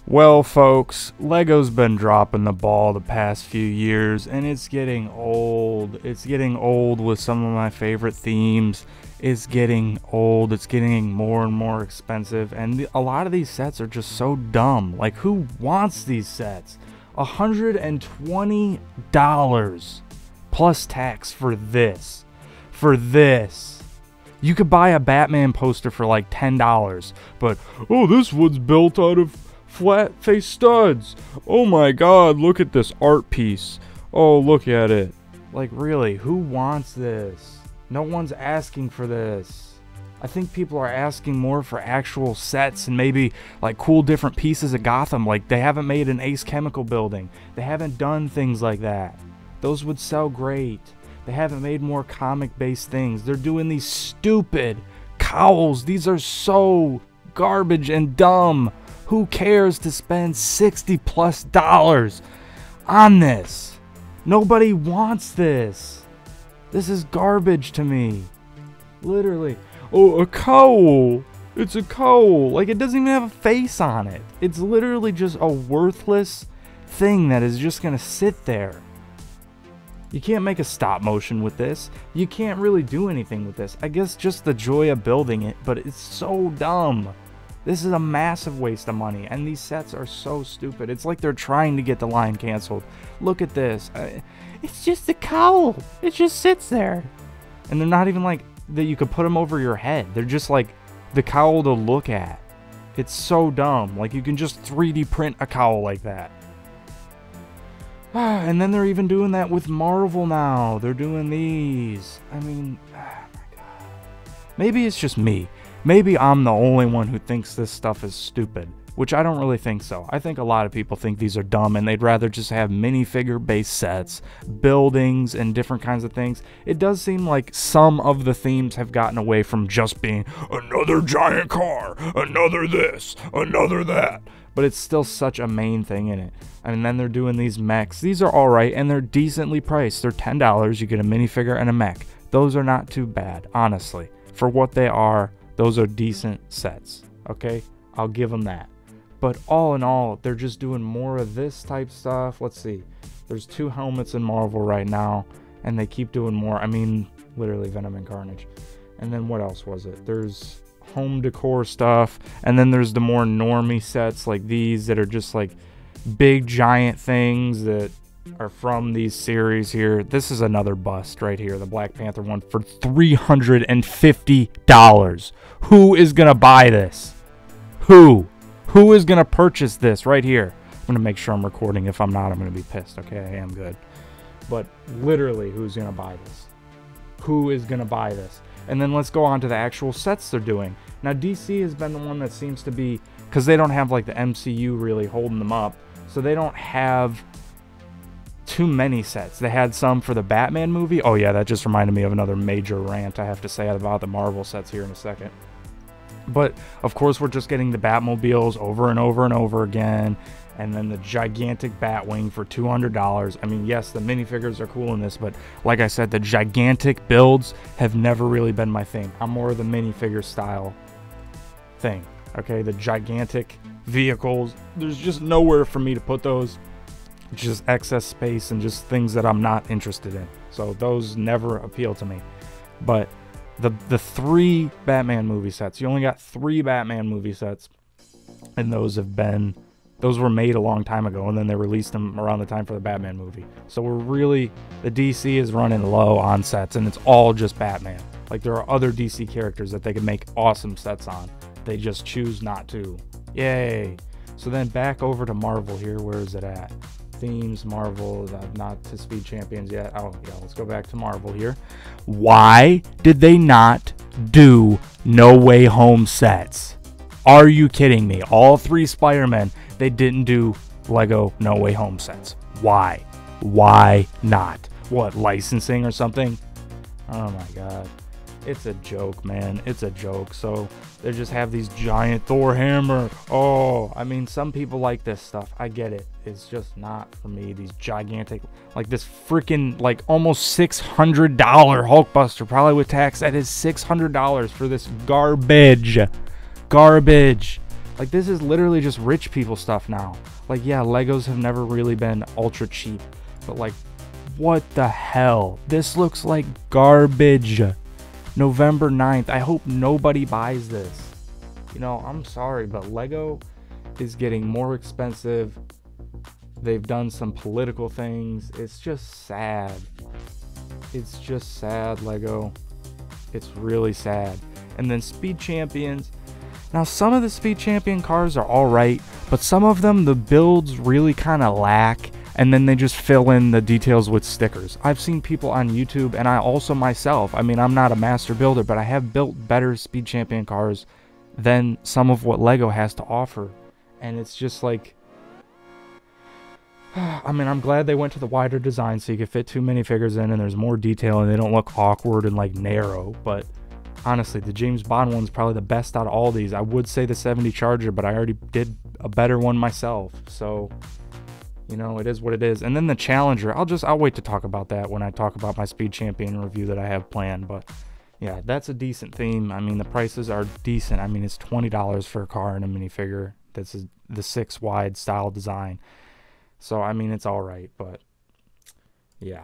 Well, folks, Lego's been dropping the ball the past few years, and it's getting old. It's getting old with some of my favorite themes. It's getting old. It's getting more and more expensive, and a lot of these sets are just so dumb. Like, who wants these sets? $120 plus tax for this. You could buy a Batman poster for like $10, but, oh, this one's built out of flat face studs. Oh my god, look at this art piece. Oh, look at it. Like, really, who wants this? No one's asking for this. I think people are asking more for actual sets and maybe like cool different pieces of Gotham. Like, they haven't made an Ace Chemical building. They haven't done things like that. Those would sell great. They haven't made more comic-based things. They're doing these stupid cowls. These are so garbage and dumb. Who cares to spend $60+ on this? Nobody wants this. This is garbage to me. Literally. Oh, a cowl. It's a cowl. Like, it doesn't even have a face on it. It's literally just a worthless thing that is just going to sit there. You can't make a stop motion with this. You can't really do anything with this. I guess just the joy of building it, but it's so dumb. This is a massive waste of money, and these sets are so stupid. It's like they're trying to get the line canceled. Look at this. It's just a cowl. It just sits there. And they're not even like that you could put them over your head. They're just like the cowl to look at. It's so dumb. Like, you can just 3D print a cowl like that. And then they're even doing that with Marvel now. They're doing these. I mean, oh my god. Maybe it's just me. Maybe I'm the only one who thinks this stuff is stupid, which I don't really think so. I think a lot of people think these are dumb and they'd rather just have minifigure based sets, buildings, and different kinds of things. It does seem like some of the themes have gotten away from just being another giant car, another this, another that. But it's still such a main thing in it. And then they're doing these mechs. These are alright and they're decently priced. They're $10. You get a minifigure and a mech. Those are not too bad, honestly. For what they are, those are decent sets, okay? I'll give them that. But all in all, they're just doing more of this type stuff. Let's see. There's 2 helmets in Marvel right now, and they keep doing more. I mean, literally Venom and Carnage. And then what else was it? There's home decor stuff, and then there's the more normie sets like these that are just like big giant things that are from these series here. This is another bust right here, the Black Panther one for $350. Who is gonna buy this? Who is gonna purchase this right here? I'm gonna make sure I'm recording. If I'm not, I'm gonna be pissed. Okay, I am good. But literally, who's gonna buy this? Who is gonna buy this? And then let's go on to the actual sets they're doing. Now, DC has been the one that seems to be, because they don't have like the MCU really holding them up, so they don't have too many sets. They had some for the Batman movie. Oh yeah, that just reminded me of another major rant I have to say about the Marvel sets here in a second. But of course, we're just getting the Batmobiles over and over and over again, and then the gigantic Batwing for $200. I mean, yes, the minifigures are cool in this, but like I said, the gigantic builds have never really been my thing. I'm more of the minifigure style thing. Okay, the gigantic vehicles, there's just nowhere for me to put those. Just excess space and just things that I'm not interested in. So those never appeal to me. But the 3 Batman movie sets, you only got 3 Batman movie sets, and those were made a long time ago, and then they released them around the time for the Batman movie. So the DC is running low on sets, and it's all just Batman. Like, there are other DC characters that they could make awesome sets on. They just choose not to. Yay. So then back over to Marvel here. Where is it at? Themes, Marvel, not to Speed Champions yet. Oh yeah, let's go back to Marvel here. Why did they not do No Way Home sets? Are you kidding me? All 3 Spider-Men, they didn't do Lego No Way Home sets. Why? Why not? What, licensing or something? Oh my god. It's a joke, man. It's a joke. So they just have these giant Thor hammer. Oh, I mean, some people like this stuff. I get it. It's just not for me. These gigantic, like this freaking, like almost $600 Hulkbuster, probably with tax. That is $600 for this garbage. Garbage. Like, this is literally just rich people stuff now. Like, yeah, Legos have never really been ultra cheap, but like, what the hell? This looks like garbage. November 9th. I hope nobody buys this. You know, I'm sorry, but Lego is getting more expensive. They've done some political things. It's just sad. It's just sad, Lego. It's really sad. And then Speed Champions. Now, some of the Speed Champion cars are alright, but some of them, the builds really kind of lack, and then they just fill in the details with stickers. I've seen people on YouTube, and I also myself, I mean, I'm not a master builder, but I have built better Speed Champion cars than some of what Lego has to offer. And it's just like, I mean, I'm glad they went to the wider design so you could fit 2 minifigures in and there's more detail and they don't look awkward and like narrow. But honestly, the James Bond one's probably the best out of all these. I would say the 70 Charger, but I already did a better one myself. So, you know, it is what it is. And then the Challenger, I'll wait to talk about that when I talk about my Speed Champion review that I have planned. But yeah, that's a decent theme. I mean, the prices are decent. I mean, it's $20 for a car and a minifigure. This is the 6 wide style design. So, I mean, it's all right, but yeah,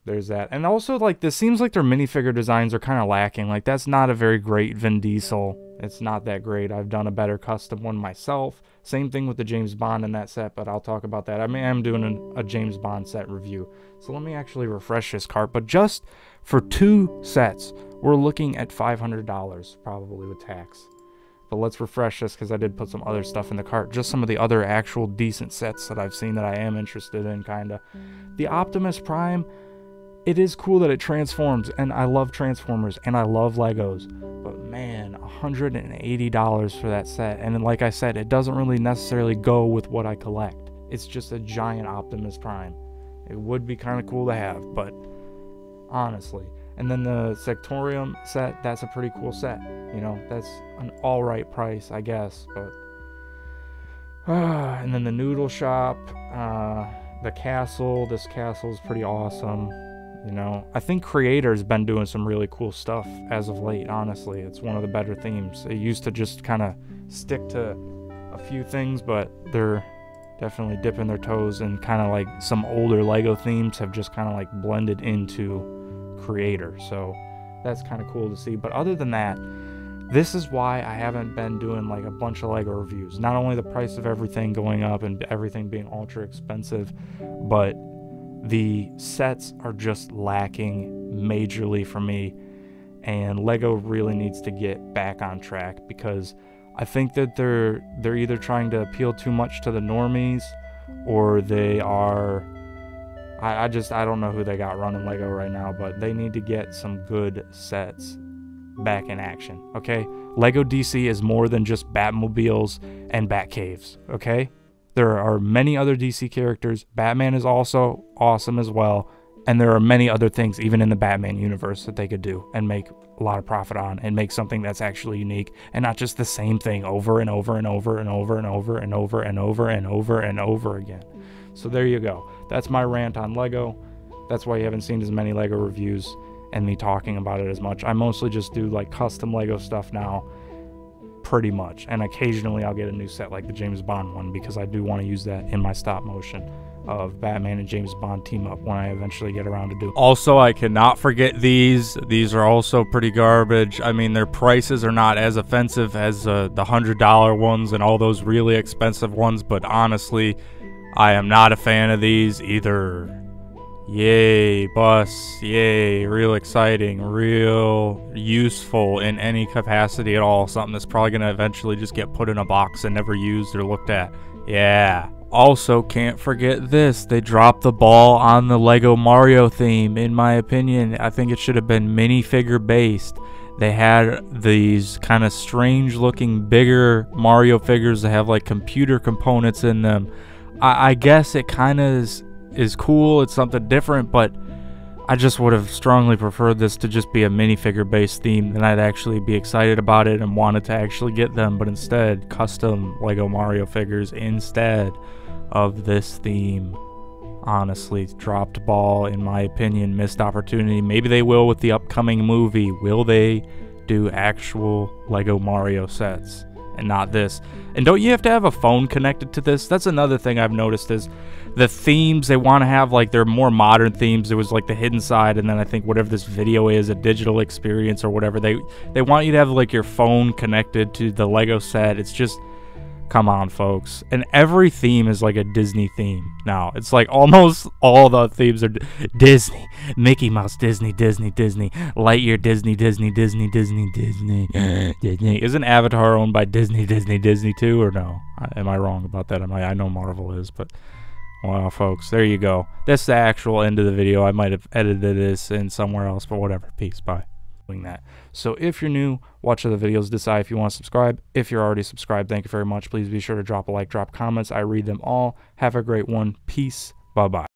there's that. And also, like, this seems like their minifigure designs are kind of lacking. Like, that's not a very great Vin Diesel. It's not that great. I've done a better custom one myself. Same thing with the James Bond in that set, but I'll talk about that. I mean, I'm doing a James Bond set review. So let me actually refresh this cart. But just for 2 sets, we're looking at $500 probably with tax. But let's refresh this because I did put some other stuff in the cart. Just some of the other actual decent sets that I've seen that I am interested in, kind of. The Optimus Prime, it is cool that it transforms, and I love Transformers, and I love Legos. But man, $180 for that set. And then, like I said, it doesn't really necessarily go with what I collect. It's just a giant Optimus Prime. It would be kind of cool to have, but honestly. And then the Sectorium set, that's a pretty cool set. You know, that's an alright price, I guess. But and then the Noodle Shop, the castle. This castle is pretty awesome. You know, I think Creator's been doing some really cool stuff as of late, honestly. It's one of the better themes. It used to just kind of stick to a few things, but they're definitely dipping their toes, and kind of like some older Lego themes have just kind of like blended into Creator. So that's kind of cool to see. But other than that, this is why I haven't been doing like a bunch of Lego reviews. Not only the price of everything going up and everything being ultra expensive, but the sets are just lacking majorly for me, and Lego really needs to get back on track, because I think that they're either trying to appeal too much to the normies, or they are, I don't know who they got running Lego right now, but they need to get some good sets back in action, okay? Lego DC is more than just Batmobiles and Batcaves, okay? There are many other DC characters. Batman is also awesome as well. And there are many other things, even in the Batman universe, that they could do and make a lot of profit on, and make something that's actually unique, and not just the same thing over and over and over and over and over and over and over and over and over again. So there you go. That's my rant on Lego. That's why you haven't seen as many Lego reviews and me talking about it as much. I mostly just do like custom Lego stuff now, pretty much, and occasionally I'll get a new set like the James Bond one, because I do want to use that in my stop motion of Batman and James Bond team up when I eventually get around to do. Also, I cannot forget these are also pretty garbage. I mean, their prices are not as offensive as the $100 ones and all those really expensive ones, but honestly, I am not a fan of these either. Yay, bus, yay, real exciting, real useful in any capacity at all. Something that's probably going to eventually just get put in a box and never used or looked at. Yeah. Also, can't forget this. They dropped the ball on the Lego Mario theme, in my opinion. I think it should have been minifigure based. They had these kind of strange looking bigger Mario figures that have like computer components in them. I guess it kind of is cool, it's something different, but I just would have strongly preferred this to just be a minifigure based theme, then I'd actually be excited about it and wanted to actually get them. But instead, custom Lego Mario figures instead of this theme. Honestly, dropped ball, in my opinion, missed opportunity. Maybe they will with the upcoming movie. Will they do actual Lego Mario sets and not this. And don't you have to have a phone connected to this? That's another thing I've noticed is the themes, they want to have like their more modern themes. It was like the hidden side, and then I think whatever this video is, a digital experience or whatever, they want you to have like your phone connected to the Lego set. It's just, come on, folks. And every theme is like a Disney theme now. It's like almost all the themes are Disney. Mickey Mouse, Disney, Disney, Disney. Lightyear, Disney, Disney, Disney, Disney, Disney, Disney. Isn't Avatar owned by Disney, Disney, Disney too, or no? Am I wrong about that? I know Marvel is, but well, folks, there you go. That's the actual end of the video. I might have edited this in somewhere else, but whatever. Peace. Bye. That. So if you're new, watch other videos, decide if you want to subscribe. If you're already subscribed, thank you very much. Please be sure to drop a like, drop comments. I read them all. Have a great one. Peace. Bye-bye.